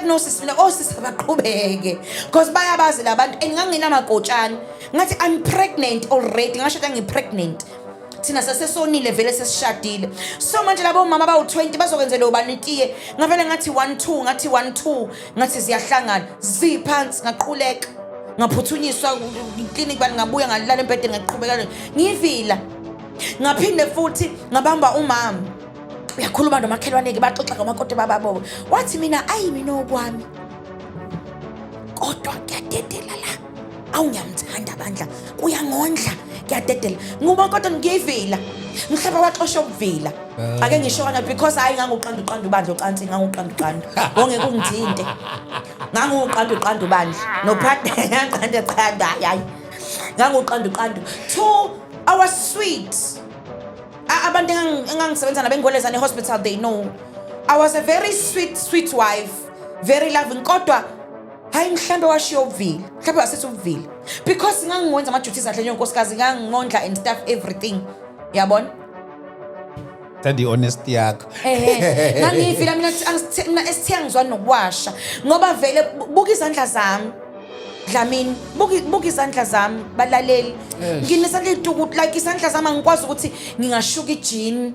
no-sis mina osisi abaqhubeke because bayabazi labantu and nganginamagotshana ngathi I'm pregnant already ngasho ukuthi ngi-pregnant thina sasesonile vele sesishadile so manje labo mama bawu-20 bazokwenzela ubani itiye ngavele ngathi 1-2 ngathi ziyahlangana ziphansi ngaqhuleka ngaphuthunyiswa iklinikhi bani ngabuya ngalala embhedeni ngaqhubeka ngivila ngaphinde futhi ngabamba umama uyakhuluma nomakhelwane-ke baxoxa ngomakoti bababo wathi mina mina okwami kodwa kuyadedela la awungiyamthanda bandla kuyangondla kuyadedela ngoba kodwa ngiyivila ngihlaba waxosha ukuvila ake ngisho kana because hayi nganguqanda ubandla ocansi nganguqanda wonge kungithinte nganguqanda ubandla no partner qanda hayi nganguqanda 2 hours sweet abantu engangisebenza nabengoleza ne-hospital they know I was a very sweet wife very loving kodwa hayi mhlambe washiya ukuvila mhlambe wasethi ukuvila because ngangiwenza ama-duties ahle njengonkosikazi ngangingondla and stuff everything yabona thanda i-honesty yakho ngangivila mina esithiya ngizwani nokuwasha ngoba vele buka izandla zami Dlamini buka izandla zami balaleli nginesandla like izandla zami angikwazi ukuthi ngingashuka ijini